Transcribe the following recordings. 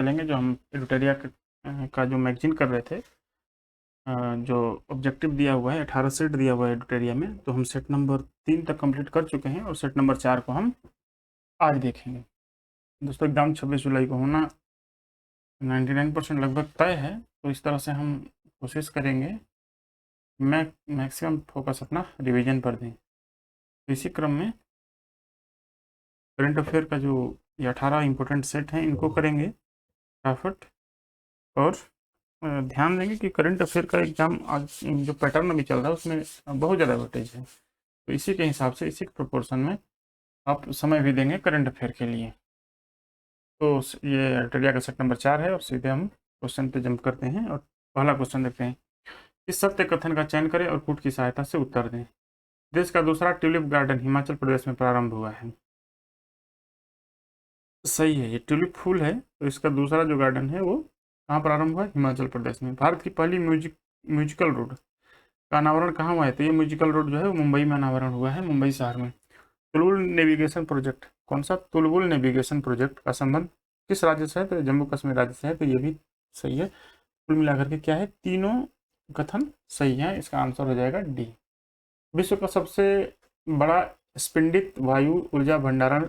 चलेंगे। जो हम एडिटोरिया का जो मैगजीन कर रहे थे, जो ऑब्जेक्टिव दिया हुआ है 18 सेट दिया हुआ है एडिटोरिया में, तो हम सेट नंबर 3 तक कंप्लीट कर चुके हैं और सेट नंबर 4 को हम आज देखेंगे। दोस्तों एग्जाम 26 जुलाई को होना 99% लगभग तय है, तो इस तरह से हम कोशिश करेंगे मैक्सिमम फोकस अपना रिवीजन पर दें। तो इसी क्रम में करंट अफेयर का जो ये 18 इंपॉर्टेंट सेट हैं इनको करेंगे फटाफट, और ध्यान देंगे कि करंट अफेयर का एग्जाम आज जो पैटर्न अभी चल रहा है उसमें बहुत ज़्यादा वेटेज है, तो इसी के हिसाब से इसी के प्रोपोर्शन में आप समय भी देंगे करंट अफेयर के लिए। तो ये एडिटोरिया का सेट नंबर 4 है और सीधे हम क्वेश्चन पे जंप करते हैं और पहला क्वेश्चन देखते हैं। इस सत्य कथन का चयन करें और कूट की सहायता से उत्तर दें। देश का दूसरा ट्यूलिप गार्डन हिमाचल प्रदेश में प्रारंभ हुआ है। सही है, ये ट्यूलिप फूल है, तो इसका दूसरा जो गार्डन है वो कहाँ प्रारंभ हुआ है? हिमाचल प्रदेश में। भारत की पहली म्यूजिकल रोड का अनावरण कहाँ हुआ है? तो ये म्यूजिकल रोड जो है वो मुंबई में अनावरण हुआ है, मुंबई शहर में। तुलबुल नेविगेशन प्रोजेक्ट, कौन सा? तुलबुल नेविगेशन प्रोजेक्ट का संबंध किस राज्य से है? तो जम्मू कश्मीर राज्य से है, तो ये भी सही है। कुल मिलाकर के क्या है? तीनों कथन सही है, इसका आंसर हो जाएगा डी। विश्व का सबसे बड़ा स्पिंडित वायु ऊर्जा भंडारण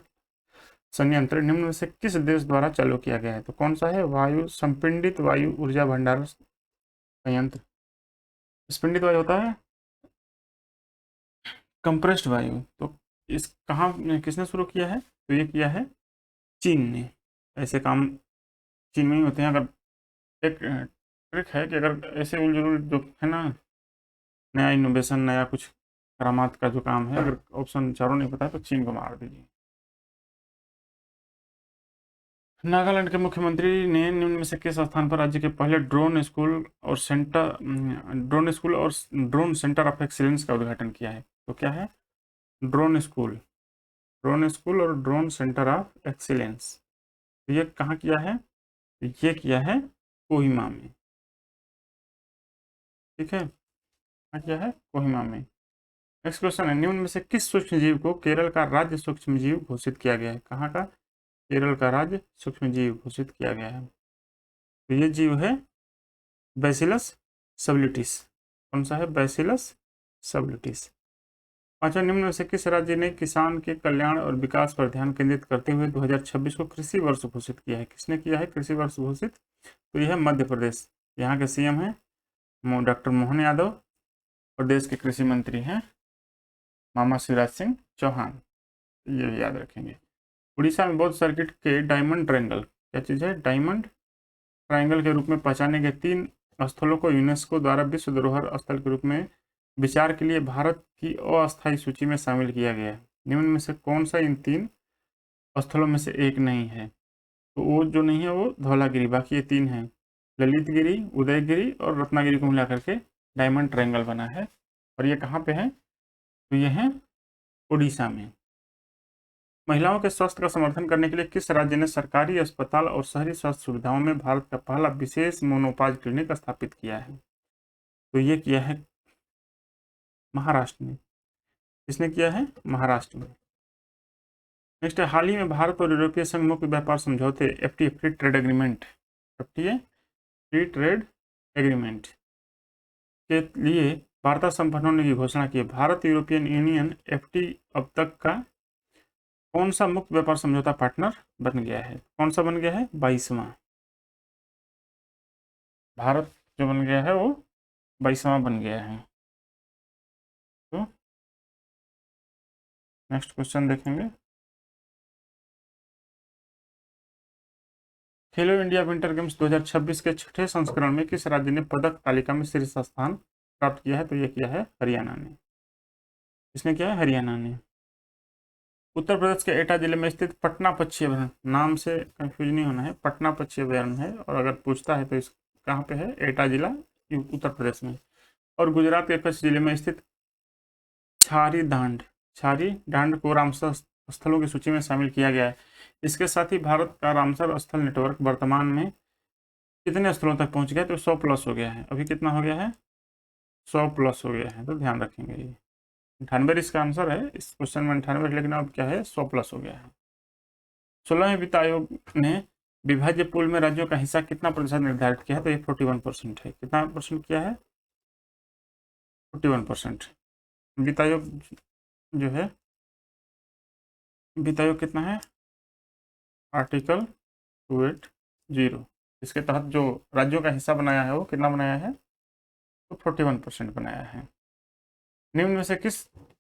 संयंत्र निम्न में से किस देश द्वारा चालू किया गया है? तो कौन सा है? संपिंडित वायु ऊर्जा भंडारण संयंत्र। स्पिंडित वायु होता है कंप्रेस्ड वायु, तो इस कहाँ किसने शुरू किया है? तो ये किया है चीन ने। ऐसे काम चीन में ही होते हैं। अगर एक ट्रिक है कि अगर ऐसे उलझुल जो है ना, नया इनोवेशन, नया कुछ करामात का जो काम है, अगर ऑप्शन चारों नहीं पता है तो चीन को मार दीजिए। नागालैंड के मुख्यमंत्री ने निम्न में से किस स्थान पर राज्य के पहले ड्रोन स्कूल और ड्रोन सेंटर ऑफ एक्सीलेंस का उद्घाटन किया है? तो क्या है? ड्रोन स्कूल और ड्रोन सेंटर ऑफ एक्सीलेंस। तो ये कहाँ किया है? ये किया है कोहिमा में। ठीक है, कहाँ किया है? कोहिमा में। नेक्स्ट क्वेश्चन है, निम्न में से किस सूक्ष्म जीव को केरल का राज्य सूक्ष्म जीव घोषित किया गया है? कहाँ का? केरल का राज्य सूक्ष्म जीव घोषित किया गया है। तो ये जीव है बैसिलस सबलिटिस। कौन सा है? बैसिलस सबलिटिस। पांचवा, निम्न में से किस राज्य ने किसान के कल्याण और विकास पर ध्यान केंद्रित करते हुए 2026 को कृषि वर्ष घोषित किया है? किसने किया है कृषि वर्ष घोषित? तो यह है मध्य प्रदेश। यहाँ के सीएम है डॉक्टर मोहन यादव और देश के कृषि मंत्री हैं मामा शिवराज सिंह चौहान। ये भी याद रखेंगे। उड़ीसा में बौद्ध सर्किट के डायमंड ट्रायंगल, क्या चीज़ है? डायमंड ट्रायंगल के रूप में पहचाने गए 3 स्थलों को यूनेस्को द्वारा विश्व धरोहर स्थल के रूप में विचार के लिए भारत की अस्थायी सूची में शामिल किया गया है। निम्न में से कौन सा इन 3 स्थलों में से एक नहीं है? तो वो जो नहीं है वो धौलागिरी, बाकी ये 3 हैं। ललित गिरी, उदयगिरी और रत्नागिरी को मिला करके डायमंड ट्रायंगल बना है। और ये कहाँ पे है? तो ये है उड़ीसा में। महिलाओं के स्वास्थ्य का समर्थन करने के लिए किस राज्य ने सरकारी अस्पताल और शहरी स्वास्थ्य सुविधाओं में भारत का पहला विशेष मोनोपाज क्लिनिक स्थापित किया है? तो ये किया है महाराष्ट्र ने। किसने किया है? महाराष्ट्र में। नेक्स्ट है, हाल ही में भारत और यूरोपीय संघ मुक्त व्यापार समझौते एफटीए फ्री ट्रेड एग्रीमेंट के लिए वार्ता संपन्न होने की घोषणा की है। भारत यूरोपियन यूनियन एफटी अब तक का कौन सा मुक्त व्यापार समझौता पार्टनर बन गया है? कौन सा बन गया है? 22वां। भारत जो बन गया है वो 22वां बन गया है। तो नेक्स्ट क्वेश्चन देखेंगे। खेलो इंडिया विंटर गेम्स 2026 के छठे संस्करण में किस राज्य ने पदक तालिका में शीर्ष स्थान प्राप्त किया है? तो ये किया है हरियाणा ने। किसने किया है? हरियाणा ने। उत्तर प्रदेश के एटा जिले में स्थित पटना पक्षी अभयारण्य, नाम से कंफ्यूज नहीं होना है, पटना पक्षी अभयारण्य है, और अगर पूछता है तो इस कहाँ पे है? एटा जिला उत्तर प्रदेश में। और गुजरात के कच्छ जिले में स्थित छारी डांड को रामसर स्थलों की सूची में शामिल किया गया है। इसके साथ ही भारत का रामसर स्थल नेटवर्क वर्तमान में कितने स्थलों तक पहुंच गया? तो 100+ हो गया है। अभी कितना हो गया है? 100+ हो गया है, तो ध्यान रखेंगे। ये 98 इसका आंसर है, इस क्वेश्चन में 98, लेकिन अब क्या है? 100+ हो गया है। 16वें वित्त आयोग ने विभाज्य पूल में राज्यों का हिस्सा कितना प्रतिशत निर्धारित किया है, तो ये 41% है। कितना परसेंट किया है? 41%। वित्त आयोग जो है, वित्त आयोग कितना है? आर्टिकल 280, इसके तहत जो राज्यों का हिस्सा बनाया है वो कितना बनाया है? तो 41% बनाया है। निम्न में से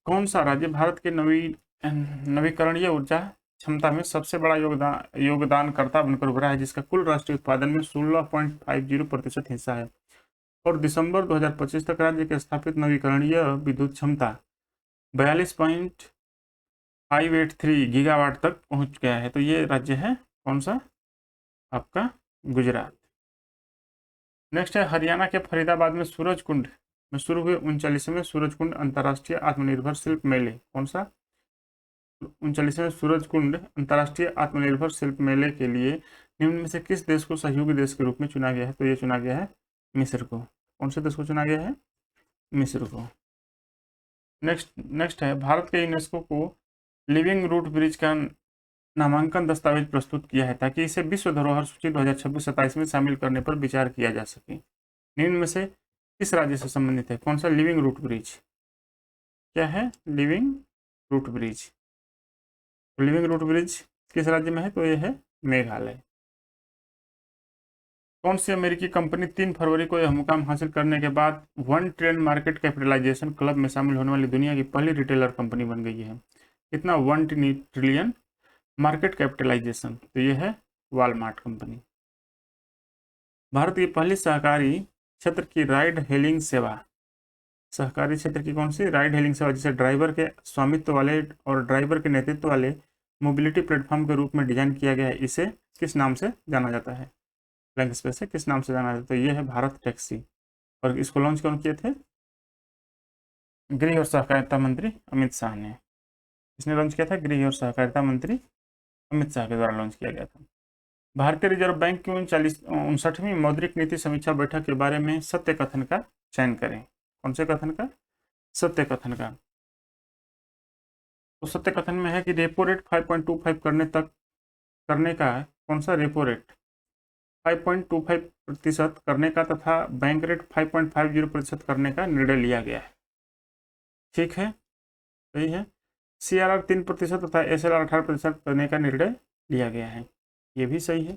कौन सा राज्य भारत के नवीकरणीय ऊर्जा क्षमता में सबसे बड़ा योगदानकर्ता बनकर उभरा है, जिसका कुल राष्ट्रीय उत्पादन में 16.50% हिस्सा है और दिसंबर 2025 तक राज्य के स्थापित नवीकरणीय विद्युत क्षमता 42.583 गीगावाट तक पहुंच गया है। तो ये राज्य है कौन सा? आपका गुजरात। नेक्स्ट है हरियाणा के फरीदाबाद में सूरज कुंड में शुरू हुए 39वें सूरज कुंड अंतर्राष्ट्रीय आत्मनिर्भर शिल्प मेले, कौन सा? 39वें सूरज कुंड अंतर्राष्ट्रीय आत्मनिर्भर शिल्प मेले के लिए निम्न में से किस देश को सहयोगी देश के रूप में चुना गया है? तो ये चुना गया है मिस्र को। कौन से देश को चुना गया है? मिस्र को। नेक्स्ट है भारत के यूनेस्को को लिविंग रूट ब्रिज का नामांकन दस्तावेज प्रस्तुत किया है ताकि इसे विश्व धरोहर सूची 2026-27 में शामिल करने पर विचार किया जा सके। निम्न में से किस राज्य से संबंधित है? कौन सा लिविंग रूट ब्रिज? क्या है? Living root bridge. Living root bridge किस राज्य में है? तो ये है मेघालय। कौन सी अमेरिकी कंपनी 3 फरवरी को यह मुकाम हासिल करने के बाद 1 ट्रिलियन मार्केट कैपिटलाइजेशन क्लब में शामिल होने वाली दुनिया की पहली रिटेलर कंपनी बन गई है? कितना? 1 ट्रिलियन मार्केट कैपिटलाइजेशन। तो ये है वॉलमार्ट कंपनी। भारत की पहली सहकारी क्षेत्र की राइड हेलिंग सेवा, सहकारी क्षेत्र की कौन सी? राइड हेलिंग सेवा, जिसे ड्राइवर के स्वामित्व वाले और ड्राइवर के नेतृत्व वाले मोबिलिटी प्लेटफॉर्म के रूप में डिजाइन किया गया है, इसे किस नाम से जाना जाता है? ब्लैंक स्पेस से किस नाम से जाना जाता है? तो ये है भारत टैक्सी। और इसको लॉन्च कौन किए थे? गृह और सहकारिता मंत्री अमित शाह ने। इसने लॉन्च किया था? गृह और सहकारिता मंत्री अमित शाह के द्वारा लॉन्च किया गया था। भारतीय रिजर्व बैंक की 59वीं मौद्रिक नीति समीक्षा बैठक के बारे में सत्य कथन का चयन करें। कौन से कथन का? सत्य कथन का। तो सत्य कथन में है कि रेपो रेट 5.25 करने का, कौन सा? रेपो रेट 5.25% करने का तथा बैंक रेट 5.50% करने का निर्णय लिया गया है। ठीक है, सही है। CRR 3% तथा SLR 18% करने का निर्णय लिया गया है, ये भी सही है।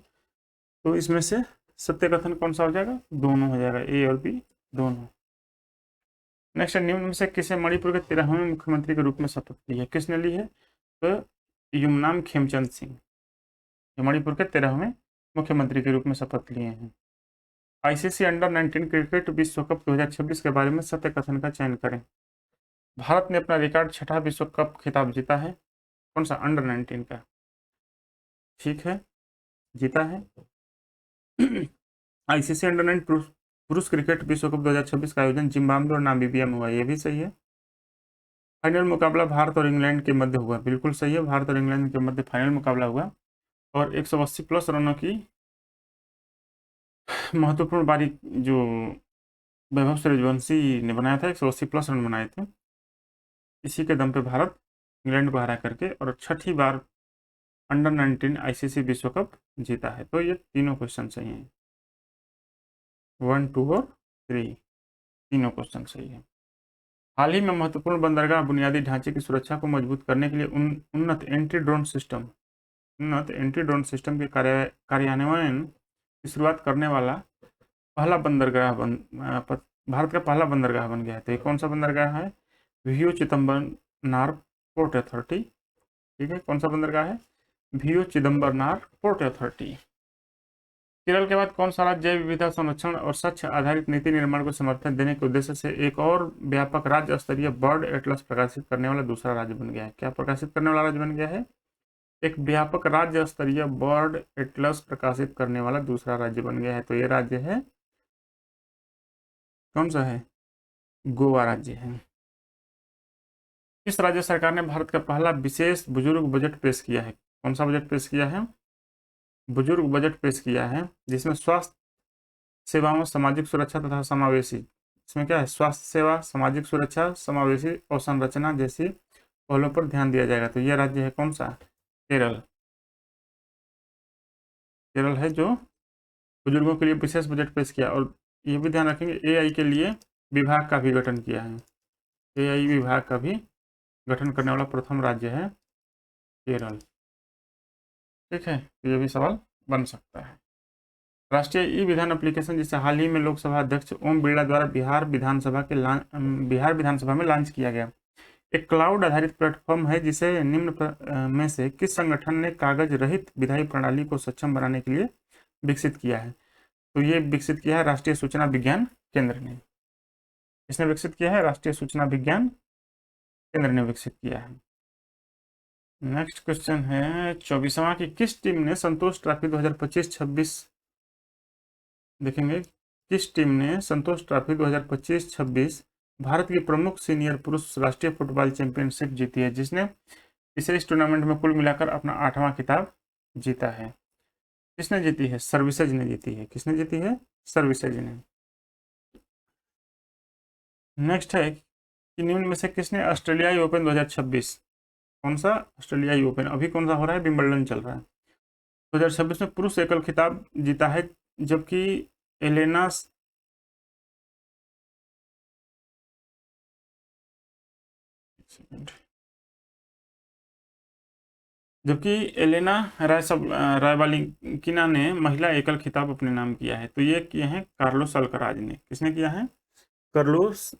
तो इसमें से सत्य कथन कौन सा हो जाएगा? दोनों हो जाएगा, A और B दोनों। नेक्स्ट, निम्न में से किसे मणिपुर के 13वें मुख्यमंत्री के रूप में शपथ ली है? किसने ली है? तो युमनाम खेमचंद सिंह मणिपुर के 13वें मुख्यमंत्री के रूप में शपथ लिए हैं। ICC अंडर-19 क्रिकेट विश्व कप 2026 के बारे में सत्य कथन का चयन करें। भारत ने अपना रिकॉर्ड 6ठा विश्व कप खिताब जीता है, कौन सा? अंडर-19 का। ठीक है, जीता है। ICC अंडर-19 पुरुष क्रिकेट विश्व कप 2026 का आयोजन जिम्बाब्वे और नामीबिया में हुआ, ये भी सही है। फाइनल मुकाबला भारत और इंग्लैंड के मध्य हुआ, बिल्कुल सही है। भारत और इंग्लैंड के मध्य फाइनल मुकाबला हुआ और 180 प्लस रनों की महत्वपूर्ण पारी जो वैभव सूर्यवंशी ने बनाया था, 180 प्लस रन बनाए थे। इसी के दम पे भारत इंग्लैंड को हरा करके और 6ठी बार अंडर-19 ICC विश्व कप जीता है। तो ये तीनों क्वेश्चन सही हैं, 1, 2 और 3 तीनों क्वेश्चन सही है। हाल ही में महत्वपूर्ण बंदरगाह बुनियादी ढांचे की सुरक्षा को मजबूत करने के लिए उन्नत एंटी ड्रोन सिस्टम के कार्यान्वयन की शुरुआत करने वाला पहला बंदरगाह भारत का पहला बंदरगाह बन गया है। तो ये कौन सा बंदरगाह है? VO Chidambaranar port authority. ठीक है, कौन सा बंदरगाह है? VO Chidambaranar port authority. Kerala के बाद कौन सा राज्य जैव विविधता संरक्षण और स्वच्छ आधारित नीति निर्माण को समर्थन देने के उद्देश्य से एक और व्यापक राज्य स्तरीय बर्ड एटलस प्रकाशित करने वाला दूसरा राज्य बन गया है? क्या प्रकाशित करने वाला राज्य बन गया है? एक व्यापक राज्य स्तरीय बर्ड एटलस प्रकाशित करने वाला दूसरा राज्य बन गया है। तो ये राज्य है कौन सा है? गोवा राज्य है। किस राज्य सरकार ने भारत का पहला विशेष बुजुर्ग बजट पेश किया है? कौन सा बजट पेश किया है? बुजुर्ग बजट पेश किया है, जिसमें स्वास्थ्य सेवाओं, सामाजिक सुरक्षा तथा समावेशी, इसमें क्या है? स्वास्थ्य सेवा, सामाजिक सुरक्षा, समावेशी और संरचना जैसी पहलों पर ध्यान दिया जाएगा। तो यह राज्य है कौन सा? केरल। केरल है जो बुजुर्गों के लिए विशेष बजट पेश किया। और ये भी ध्यान रखेंगे एआई के लिए विभाग का भी गठन किया है। एआई विभाग का भी गठन करने वाला प्रथम राज्य है केरल। ठीक है, तो ये भी सवाल बन सकता है। राष्ट्रीय ई विधान एप्लीकेशन जिसे हाल ही में लोकसभा अध्यक्ष ओम बिरला द्वारा बिहार विधानसभा में लॉन्च किया गया, एक क्लाउड आधारित प्लेटफॉर्म है जिसे में से किस संगठन ने कागज रहित विधायी प्रणाली को सक्षम बनाने के लिए विकसित किया है? तो ये विकसित किया है राष्ट्रीय सूचना विज्ञान केंद्र ने। इसने विकसित किया है राष्ट्रीय सूचना विज्ञान केंद्र ने विकसित किया है। नेक्स्ट क्वेश्चन है 24वां की किस टीम ने संतोष ट्रॉफी 2025-26 देखेंगे, किस टीम ने संतोष ट्रॉफी 2025-26 भारत की प्रमुख सीनियर पुरुष राष्ट्रीय फुटबॉल चैंपियनशिप जीती है, जिसने इसे इस टूर्नामेंट में कुल मिलाकर अपना 8वां खिताब जीता है? किसने जीती है? सर्विसेज ने जीती है। किसने जीती है? सर्विसेज ने। नेक्स्ट है कि निम्न में से किसने ऑस्ट्रेलियाई ओपन 2026, कौन सा ऑस्ट्रेलियाई ओपन, अभी कौन सा हो रहा है? विंबलडन चल रहा है, 2026 में पुरुष एकल खिताब जीता है, जबकि एलेना जबकि एलेना रायबालिकिना ने महिला एकल खिताब अपने नाम किया है। तो ये किए हैं कार्लोस अल्कराज ने। किसने किया है? कार्लोस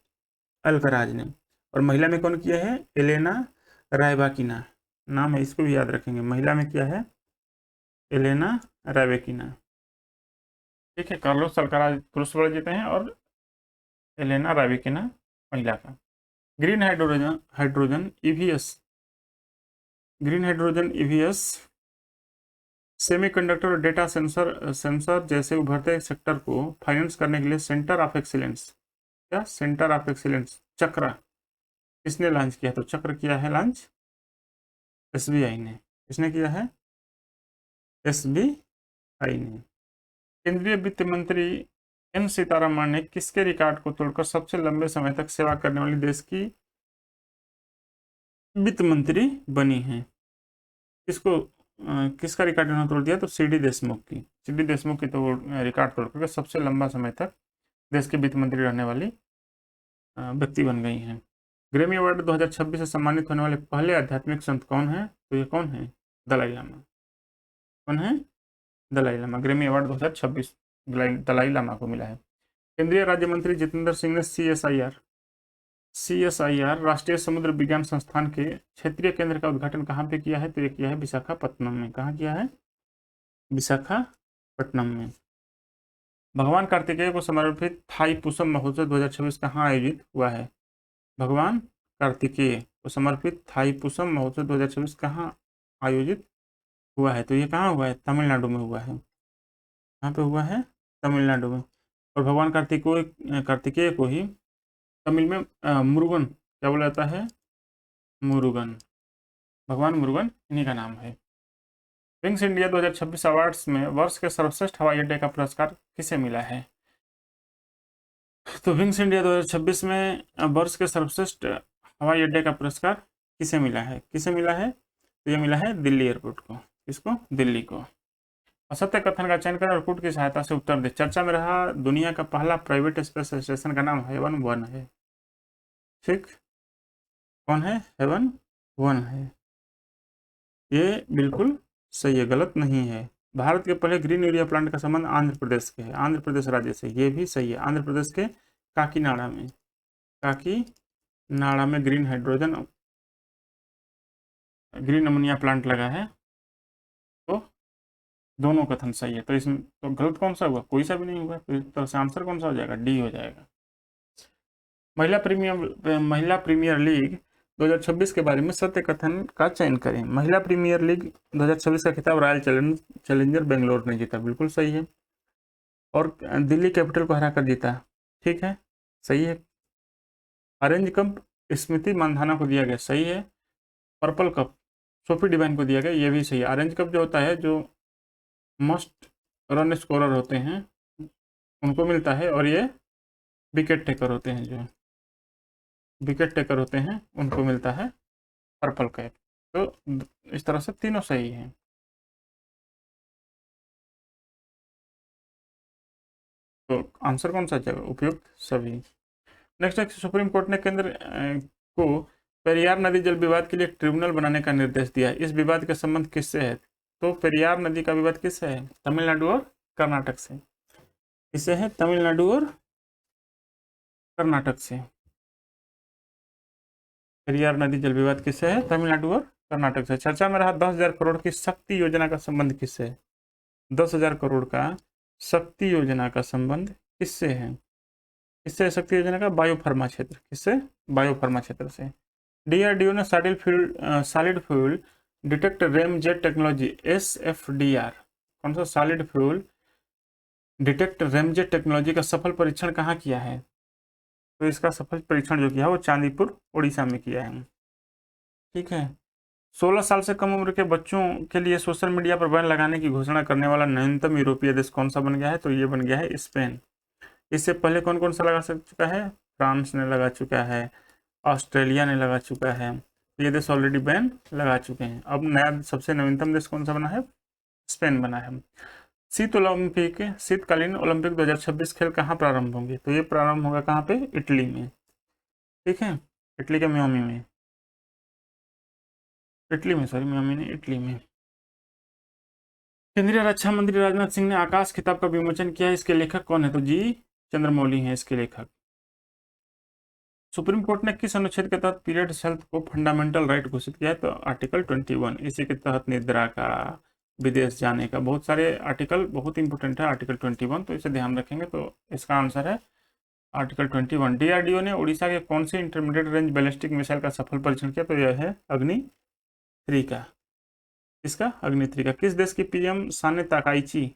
अल्कराज ने। और महिला में कौन किया है? एलेना रायबाकिना नाम है, इसको भी याद रखेंगे। महिला में क्या है? Elena Rybakina. ठीक है, कार्लोस अल्कराज पुरुष वर्ग जीते हैं और एलेना रायबाकिना महिला का। ग्रीन हाइड्रोजन ईवीएस सेमीकंडक्टर और डेटा सेंसर जैसे उभरते सेक्टर को फाइनेंस करने के लिए सेंटर ऑफ एक्सीलेंस चक्र किसने लॉन्च किया? तो चक्र किया है लॉन्च एसबीआई ने। किसने किया है? एसबीआई ने। केंद्रीय वित्त मंत्री एन सीतारमण ने किसके रिकॉर्ड को तोड़कर सबसे लंबे समय तक सेवा करने वाली देश की वित्त मंत्री बनी है? किसको किसका रिकॉर्ड उन्होंने तोड़ दिया? तो सीडी देशमुख की तो रिकॉर्ड तोड़ करके सबसे लंबा समय तक देश के वित्त मंत्री रहने वाली व्यक्ति बन गई हैं। ग्रैमी अवार्ड 2026 से सम्मानित होने वाले पहले आध्यात्मिक संत कौन है? तो ये कौन है? दलाई लामा। कौन है? दलाई लामा। ग्रैमी अवार्ड 2026 दलाई लामा को मिला है। केंद्रीय राज्य मंत्री जितेंद्र सिंह ने सीएसआईआर राष्ट्रीय समुद्र विज्ञान संस्थान के क्षेत्रीय केंद्र का उद्घाटन कहाँ पे किया है? तो ये किया है विशाखापट्टनम में। कहाँ किया है? विशाखापट्टनम में। भगवान कार्तिकेय को समर्पित थाईपुसम महोत्सव 2026 कहाँ आयोजित हुआ है? भगवान कार्तिकेय को समर्पित थाईपुसम महोत्सव 2026 कहाँ आयोजित हुआ है? तो ये कहाँ हुआ है? तमिलनाडु में हुआ है। कहाँ पे हुआ है? तमिलनाडु में। और भगवान कार्तिकेय को ही तमिल में मुरुगन क्या बोला जाता है? मुरुगन। भगवान मुरुगन इन्हीं का नाम है। विंग्स इंडिया 2026 अवार्ड्स में वर्ष के सर्वश्रेष्ठ हवाई अड्डे का पुरस्कार किसे मिला है? तो विंग्स इंडिया 2026 में वर्ष के सर्वश्रेष्ठ हवाई अड्डे का पुरस्कार किसे मिला है? किसे मिला है? तो ये मिला है दिल्ली एयरपोर्ट को। किसको? दिल्ली को। असत्य कथन का चयन करें और कूट की सहायता से उत्तर दे। चर्चा में रहा दुनिया का पहला प्राइवेट स्पेस स्टेशन का नाम हेवन 1 है। ठीक, कौन है? हेवन 1 है। ये बिल्कुल सही है, गलत नहीं है। भारत के पहले ग्रीन यूरिया प्लांट का संबंध आंध्र प्रदेश के है, आंध्र प्रदेश राज्य से। ये भी सही है, आंध्र प्रदेश के काकीनाडा में ग्रीन अमोनिया प्लांट लगा है। तो दोनों कथन सही है। तो इसमें तो गलत कौन सा हुआ? कोई सा भी नहीं हुआ। तो इस तरह से आंसर कौन सा हो जाएगा? डी हो जाएगा। महिला प्रीमियर लीग 2026 के बारे में सत्य कथन का चयन करें। महिला प्रीमियर लीग 2026 का खिताब रॉयल चैलेंजर बेंगलोर ने जीता। बिल्कुल सही है। और दिल्ली कैपिटल को हराकर जीता। ठीक है, सही है। ऑरेंज कप स्मृति मानधाना को दिया गया। सही है। पर्पल कप सोफी डिवाइन को दिया गया। ये भी सही है। ऑरेंज कप जो होता है, जो मस्ट रन स्कोरर होते हैं उनको मिलता है, और ये विकेट टेकर होते हैं उनको मिलता है पर्पल कैप। तो इस तरह से तीनों सही हैं। तो आंसर कौन सा जाएगा? उपयुक्त सभी। नेक्स्ट है, सुप्रीम कोर्ट ने केंद्र को पेरियार नदी जल विवाद के लिए ट्रिब्यूनल बनाने का निर्देश दिया है। इस विवाद का संबंध किससे है? तो पेरियार नदी का विवाद किससे है? तमिलनाडु और कर्नाटक से। किससे है? तमिलनाडु और कर्नाटक से। पेरियार नदी जल विवाद किससे है? तमिलनाडु और कर्नाटक से। चर्चा में रहा 10,000 करोड़ की शक्ति योजना का संबंध किससे है? 10,000 करोड़ का शक्ति योजना का संबंध किससे है? किससे? शक्ति योजना का बायोफार्मा क्षेत्र। किससे? बायोफार्मा क्षेत्र से। डीआरडीओ ने solid fuel detect ramjet technology SFDR, कौन सा? Solid fuel detect ramjet technology का सफल परीक्षण कहाँ किया है? तो इसका सफल परीक्षण जो किया है वो चांदीपुर उड़ीसा में किया है। ठीक है। 16 साल से कम उम्र के बच्चों के लिए सोशल मीडिया पर बैन लगाने की घोषणा करने वाला नवीनतम यूरोपीय देश कौन सा बन गया है? तो ये बन गया है स्पेन। इससे पहले कौन कौन सा लगा चुका है? फ्रांस ने लगा चुका है, ऑस्ट्रेलिया ने लगा चुका है। ये देश ऑलरेडी बैन लगा चुके हैं। अब नया सबसे नवीनतम देश कौन सा बना है? स्पेन बना है। शीतकालीन ओलंपिक 2026 खेल कहाँ प्रारंभ होंगे? तो ये प्रारंभ होगा कहाँ पे? इटली में। ठीक है, इटली के मियामी में। इटली में, सॉरी, मियामी नहीं, इटली में। केंद्रीय रक्षा मंत्री राजनाथ सिंह ने आकाश किताब का विमोचन किया है। इसके लेखक कौन है? तो जी चंद्रमौली हैं इसके लेखक। सुप्रीम कोर्ट ने किस अनुच्छेद के तहत पीरियड्स हेल्थ को फंडामेंटल राइट घोषित किया है? तो आर्टिकल 21। इसी के तहत निद्रा का, विदेश जाने का, बहुत सारे आर्टिकल बहुत इंपॉर्टेंट है आर्टिकल 21, तो इसे ध्यान रखेंगे। तो इसका आंसर है आर्टिकल 21। डीआरडीओ ने उड़ीसा के कौन से इंटरमीडिएट रेंज बैलिस्टिक मिसाइल का सफल परीक्षण किया? तो यह है अग्नि 3 का। इसका अग्नि 3 का। किस देश की पीएम साने ताकाइची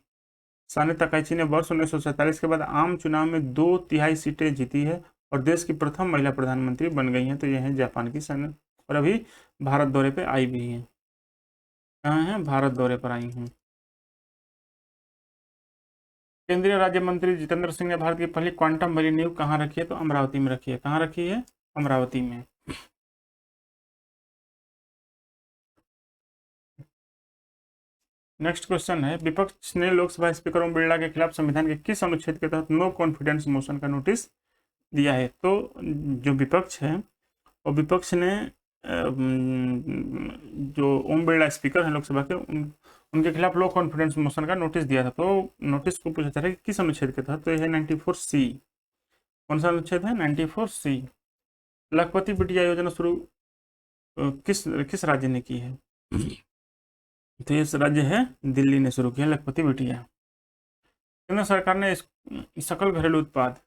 ने वर्ष 1947 के बाद आम चुनाव में 2/3 सीटें जीती है और देश की प्रथम महिला प्रधानमंत्री बन गई हैं? तो यह है जापान की साने, और अभी भारत दौरे पे आई भी हैं। कहाँ हैं? भारत दौरे पर आई हैं। केंद्रीय राज्य मंत्री जितेंद्र सिंह ने भारत की पहली क्वांटम भरी नींव कहाँ रखी है? तो अमरावती में रखी है। कहाँ रखी है? अमरावती में। नेक्स्ट क्वेश्चन है, विपक्ष ने लोकसभा स्पीकर ओम बिरला के खिलाफ संविधान के किस अनुच्छेद के तहत नो कॉन्फिडेंस मोशन का नोटिस दिया है? तो जो विपक्ष है और विपक्ष ने जो ओम बिरला स्पीकर हैं लोकसभा के, उनके खिलाफ लो कॉन्फिडेंस मोशन का नोटिस दिया था। तो नोटिस को पूछा जा रहा है कि किस अनुच्छेद के तहत? तो यह है 94C। कौन सा अनुच्छेद है? 94C। लखपति बिटिया योजना शुरू किस किस राज्य ने की है? तो ये राज्य है दिल्ली ने शुरू किया लखपति बिटिया। केंद्र सरकार ने सकल घरेलू उत्पाद,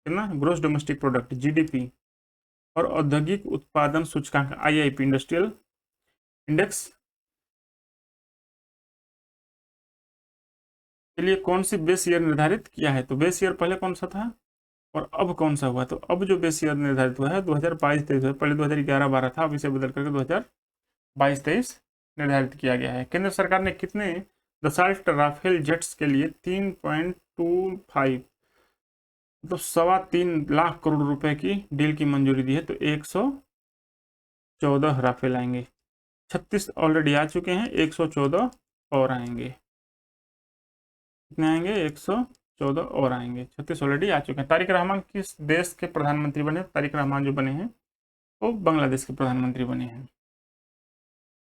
कितना? ग्रोस डोमेस्टिक प्रोडक्ट GDP और औद्योगिक उत्पादन सूचकांक IIP इंडस्ट्रियल इंडेक्स के लिए कौन सी बेस ईयर निर्धारित किया है? तो बेस ईयर पहले कौन सा था और अब कौन सा हुआ? तो अब जो बेस ईयर निर्धारित हुआ है 2022-23, पहले 2011-12 था, अब इसे बदल करके 2022-23 निर्धारित किया गया है। केंद्र सरकार ने कितने दसाल्ट राफेल जेट्स के लिए 3.25 मतलब 3.25 लाख करोड़ रुपए की डील की मंजूरी दी है? तो 114 राफेल आएंगे। 36 ऑलरेडी आ चुके हैं, 114 और आएंगे। कितने आएंगे? 114 और आएंगे। 36 ऑलरेडी आ चुके हैं। तारिक रहमान किस देश के प्रधानमंत्री बने? तारिक रहमान जो बने हैं वो बांग्लादेश के प्रधानमंत्री बने हैं।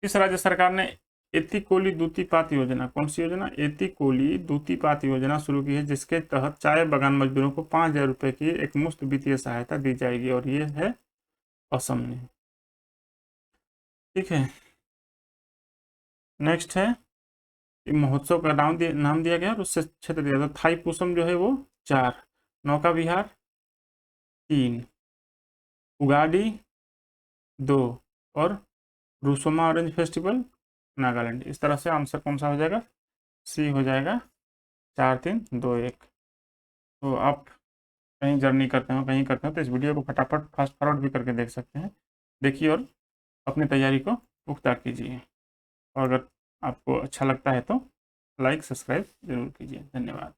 किस राज्य सरकार ने एतिकोली दूतीपात योजना, कौन सी योजना? एतिकोली दूतीपात योजना शुरू की है, जिसके तहत चाय बागान मजदूरों को 5,000 रुपए की एक मुफ्त वित्तीय सहायता दी जाएगी, और ये है असम में। ठीक है। नेक्स्ट है, महोत्सव का नाम दिया गया और उससे क्षेत्र दिया था। थाईपुसम जो है वो 4, नौका विहार 3, उगाडी 2 और रुसोमा ऑरेंज फेस्टिवल नागालैंड। इस तरह से आंसर कौन सा हो जाएगा? C हो जाएगा। 4 3 2 1। तो आप कहीं जर्नी करते हो, कहीं करते हो, तो इस वीडियो को फटाफट फास्ट फॉरवर्ड भी करके देख सकते हैं। देखिए और अपनी तैयारी को पुख्ता कीजिए, और अगर आपको अच्छा लगता है तो लाइक सब्सक्राइब जरूर कीजिए। धन्यवाद।